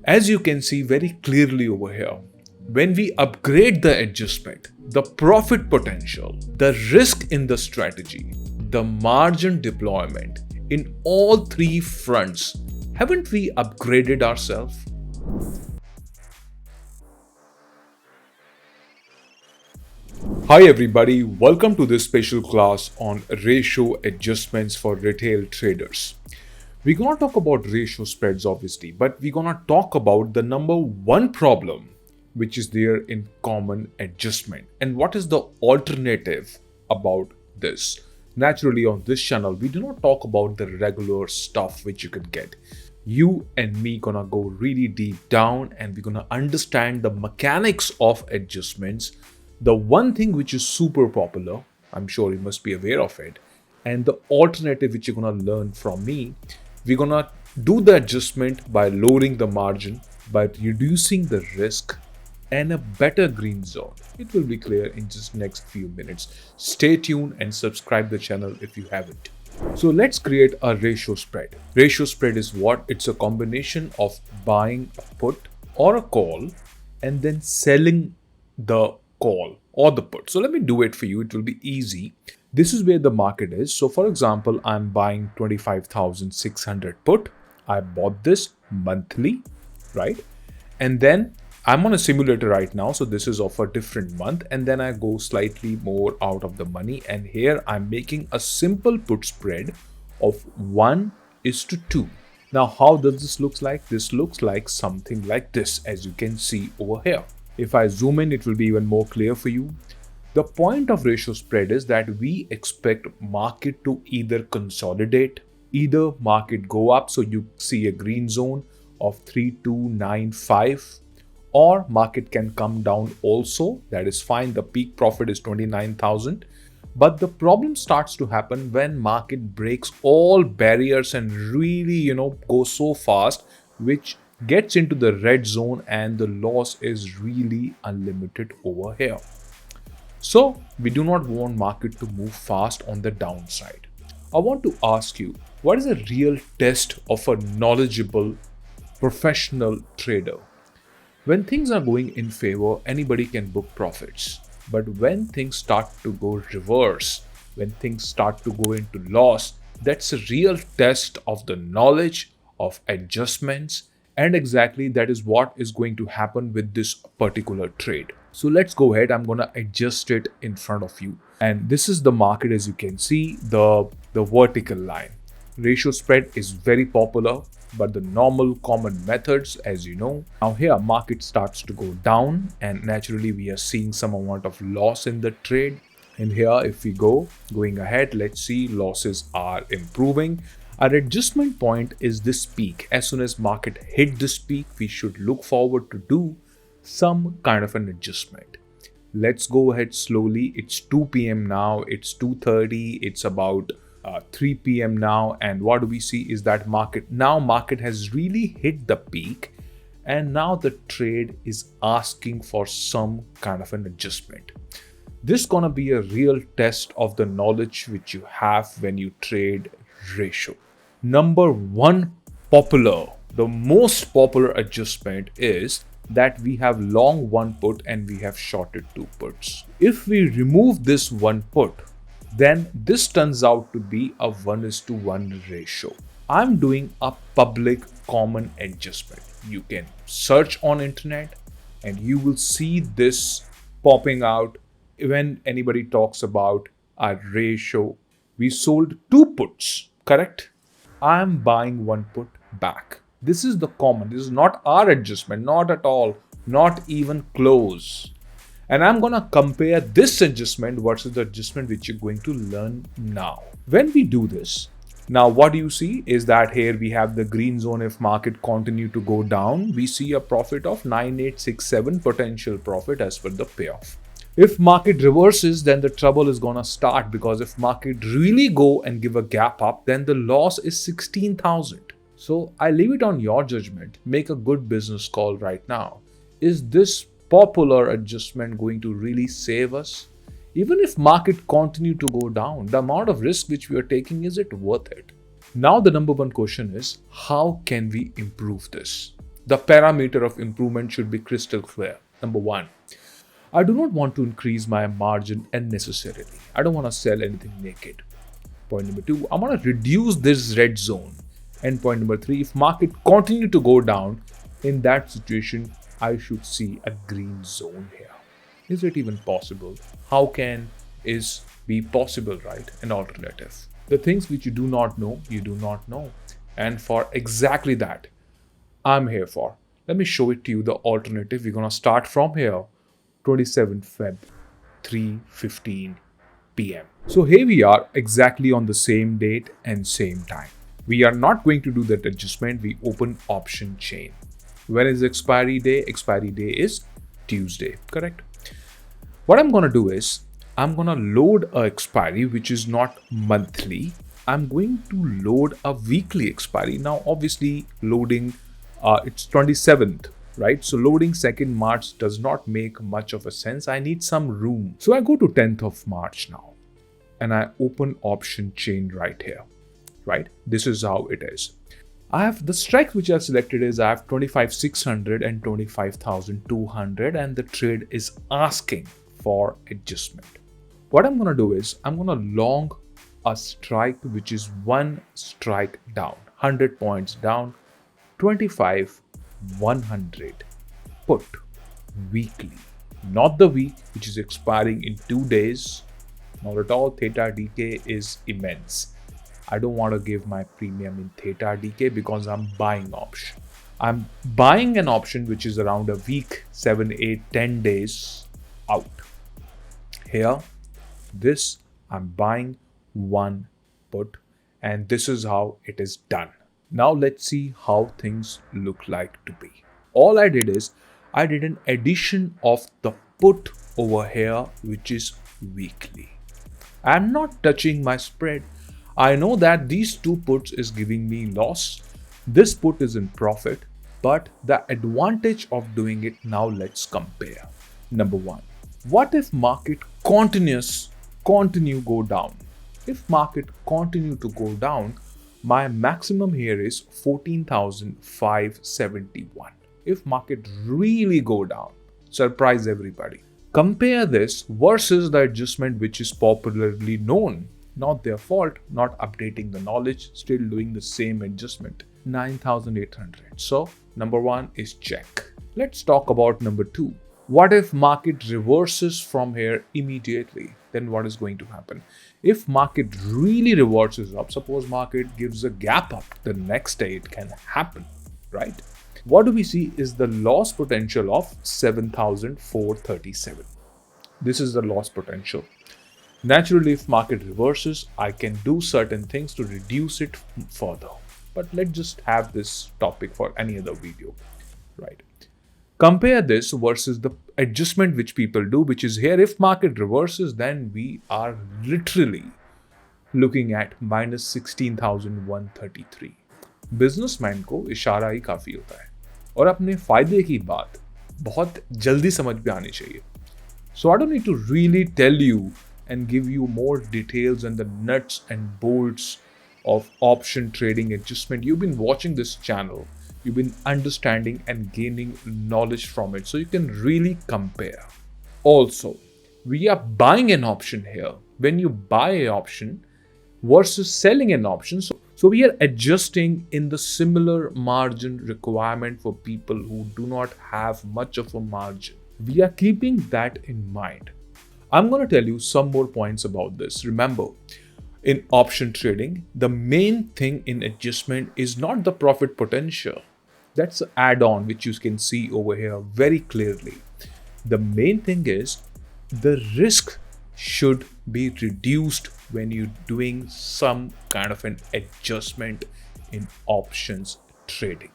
As you can see very clearly over here, when we upgrade the adjustment, the profit potential, the risk in the strategy, the margin deployment, in all three fronts, haven't we upgraded ourselves? Hi everybody, welcome to this special class on ratio adjustments for retail traders. We're gonna talk about ratio spreads obviously, but we're gonna talk about the number one problem which is there in common adjustment and what is the alternative about this. Naturally on this channel, we do not talk about the regular stuff which you can get. You and me gonna go really deep down and we're gonna understand the mechanics of adjustments. The one thing which is super popular, I'm sure you must be aware of it, and the alternative which you're gonna learn from me, we're gonna do the adjustment by lowering the margin, by reducing the risk, and a better green zone. It will be clear in just next few minutes. Stay tuned and subscribe the channel if you haven't. So let's create a ratio spread. Ratio spread is what? It's a combination of buying a put or a call and then selling the call or the put. So let me do it for you. It will be easy. This is where the market is. So for example, I'm buying 25,600 put. I bought this monthly, right? And then I'm on a simulator right now. So this is of a different month. And then I go slightly more out of the money. And here I'm making a simple put spread of 1:2. Now, how does this look like? This looks like something like this, as you can see over here. If I zoom in, it will be even more clear for you. The point of ratio spread is that we expect market to either consolidate, either market go up, so you see a green zone of 3295, or market can come down also. That is fine. The peak profit is 29,000. But the problem starts to happen when market breaks all barriers and really, goes so fast, which gets into the red zone and the loss is really unlimited over here. So we do not want market to move fast on the downside. I want to ask you, what is a real test of a knowledgeable professional trader? When things are going in favor, anybody can book profits. But when things start to go reverse, when things start to go into loss, that's a real test of the knowledge of adjustments. And exactly that is what is going to happen with this particular trade. So let's go ahead. I'm going to adjust it in front of you. And this is the market, as you can see, the vertical line. Ratio spread is very popular, but the normal common methods, as you know. Now here market starts to go down and naturally we are seeing some amount of loss in the trade. And here if we going ahead, let's see losses are improving. Our adjustment point is this peak. As soon as market hit this peak, we should look forward to do some kind of an adjustment. Let's go ahead slowly. It's 2 p.m. now. It's 2:30. It's about 3 p.m. now. And what do we see is that market has really hit the peak. And now the trade is asking for some kind of an adjustment. This is gonna be a real test of the knowledge which you have when you trade ratio. Number one the most popular adjustment is that we have long one put and we have shorted two puts. If we remove this one put, then this turns out to be a 1:1 ratio. I'm doing a public common adjustment. You can search on internet and you will see this popping out when anybody talks about a ratio. We sold two puts, correct? I'm buying one put back. This is the common. This is not our adjustment, not at all, not even close. And I'm going to compare this adjustment versus the adjustment which you're going to learn now. When we do this, now what you see is that here we have the green zone. If market continue to go down, we see a profit of 9867 potential profit as per the payoff. If market reverses, then the trouble is gonna start, because if market really go and give a gap up, then the loss is 16,000. So I leave it on your judgment. Make a good business call right now. Is this popular adjustment going to really save us? Even if market continue to go down, the amount of risk which we are taking, is it worth it? Now the number one question is, how can we improve this? The parameter of improvement should be crystal clear. Number one, I do not want to increase my margin unnecessarily. I don't want to sell anything naked. Point number two, I want to reduce this red zone. And point number three, if market continue to go down, in that situation, I should see a green zone here. Is it even possible? How can is be possible, right? An alternative. The things which you do not know, you do not know. And for exactly that, I'm here for. Let me show it to you the alternative. We're gonna start from here, 27th Feb, 3:15 p.m. So here we are exactly on the same date and same time. We are not going to do that adjustment. We open option chain. When is expiry day? Expiry day is Tuesday, correct? What I'm gonna do is I'm gonna load a expiry which is not monthly. I'm going to load a weekly expiry. Now, obviously, loading it's 27th, right? So loading 2nd March does not make much of a sense. I need some room. So I go to 10th of March now and I open option chain right here, right? This is how it is. I have the strike which I've selected is I have 25,600 and 25,200 and the trade is asking for adjustment. What I'm going to do is I'm going to long a strike which is one strike down, 100 points down, 25, 100 put weekly, not the week which is expiring in 2 days. Not at all. Theta decay is immense. I don't want to give my premium in theta decay because I'm buying option. I'm buying an option which is around a week, 7, 8, 10 days out. Here, this I'm buying one put and this is how it is done. Now let's see how things look like to be. All I did is I did an addition of the put over here which is weekly. I'm not touching my spread. I know that these two puts is giving me loss. This put is in profit, but the advantage of doing it now, let's compare. Number one, what if market continue go down? If market continue to go down, my maximum here is 14,571. If market really go down, surprise everybody. Compare this versus the adjustment which is popularly known. Not their fault, not updating the knowledge, still doing the same adjustment. 9,800. So number one is check. Let's talk about number two. What if market reverses from here immediately? Then what is going to happen? If market really reverses up, suppose market gives a gap up, the next day it can happen, right? What do we see is the loss potential of 7,437. This is the loss potential. Naturally, if market reverses, I can do certain things to reduce it further. But let's just have this topic for any other video, right? Compare this versus the adjustment which people do, which is here. If market reverses, then we are literally looking at minus 16,133. Businessman को इशारा ही काफ़ी होता है और अपने फ़ायदे की बात बहुत जल्दी समझ में आनी चाहिए. So I don't need to really tell you and give you more details and the nuts and bolts of option trading adjustment. You've been watching this channel. You've been understanding and gaining knowledge from it. So you can really compare. Also, we are buying an option here. When you buy an option versus selling an option, so we are adjusting in the similar margin requirement for people who do not have much of a margin. We are keeping that in mind. I'm going to tell you some more points about this. Remember, in option trading, the main thing in adjustment is not the profit potential. That's an add-on which you can see over here very clearly. The main thing is the risk should be reduced when you're doing some kind of an adjustment in options trading.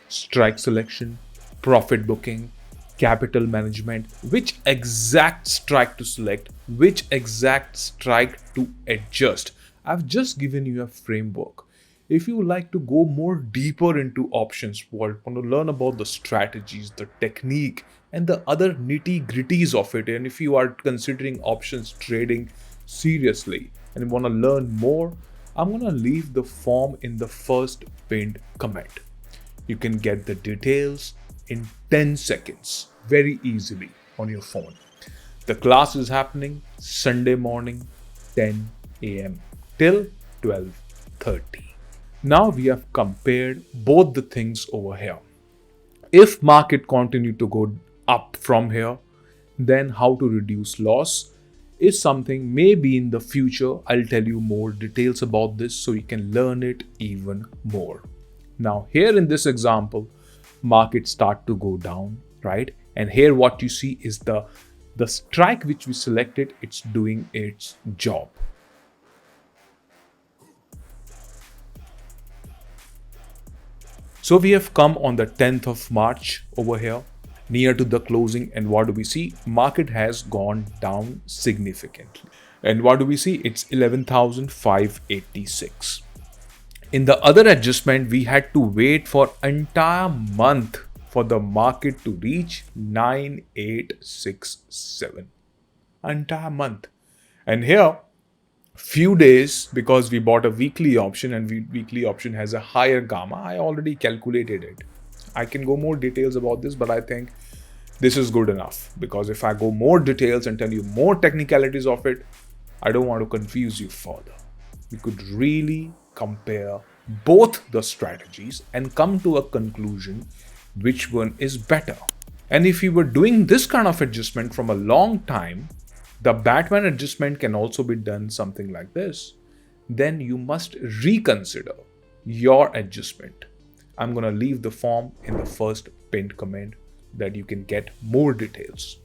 Strike selection, profit booking, capital management, which exact strike to select, which exact strike to adjust. I've just given you a framework. If you would like to go more deeper into options world, want to learn about the strategies, the technique, and the other nitty-gritties of it, and if you are considering options trading seriously and want to learn more, I'm going to leave the form in the first pinned comment. You can get the details in 10 seconds very easily on your phone. The class is happening Sunday morning, 10 a.m. till 12:30. Now we have compared both the things over here. If market continue to go up from here, then how to reduce loss is something maybe in the future I'll tell you more details about this so you can learn it even more. Now here in this example, market start to go down, right? And here what you see is the strike which we selected, it's doing its job. So we have come on the 10th of March over here, near to the closing, and what do we see? Market has gone down significantly. And what do we see? It's 11,586. In the other adjustment, we had to wait for entire month for the market to reach 9867. Entire month. And here, few days, because we bought a weekly option and weekly option has a higher gamma. I already calculated it. I can go more details about this, but I think this is good enough, because if I go more details and tell you more technicalities of it, I don't want to confuse you further. We could really compare both the strategies and come to a conclusion which one is better. And if you were doing this kind of adjustment from a long time, the Batman adjustment can also be done something like this. Then you must reconsider your adjustment. I'm going to leave the form in the first pinned comment that you can get more details.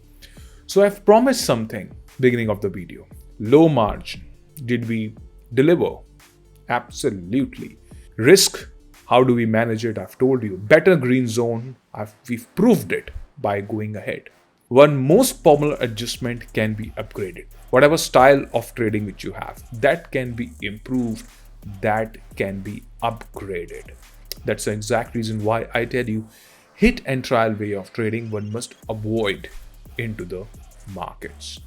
So I've promised something beginning of the video. Low margin. Did we deliver? Absolutely. Risk. How do we manage it? I've told you. Better green zone. We've proved it by going ahead. One most popular adjustment can be upgraded. Whatever style of trading which you have, that can be improved, that can be upgraded. That's the exact reason why I tell you, hit and trial way of trading one must avoid into the markets.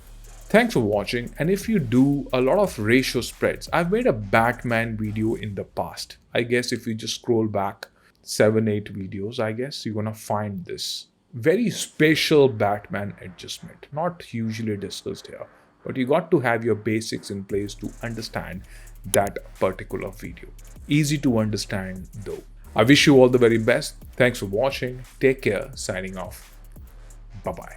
Thanks for watching, and if you do a lot of ratio spreads, I've made a Batman video in the past. I guess if you just scroll back 7-8 videos, I guess you're gonna find this very special Batman adjustment, not usually discussed here, but you got to have your basics in place to understand that particular video. Easy to understand though. I wish you all the very best. Thanks for watching. Take care. Signing off. Bye-bye.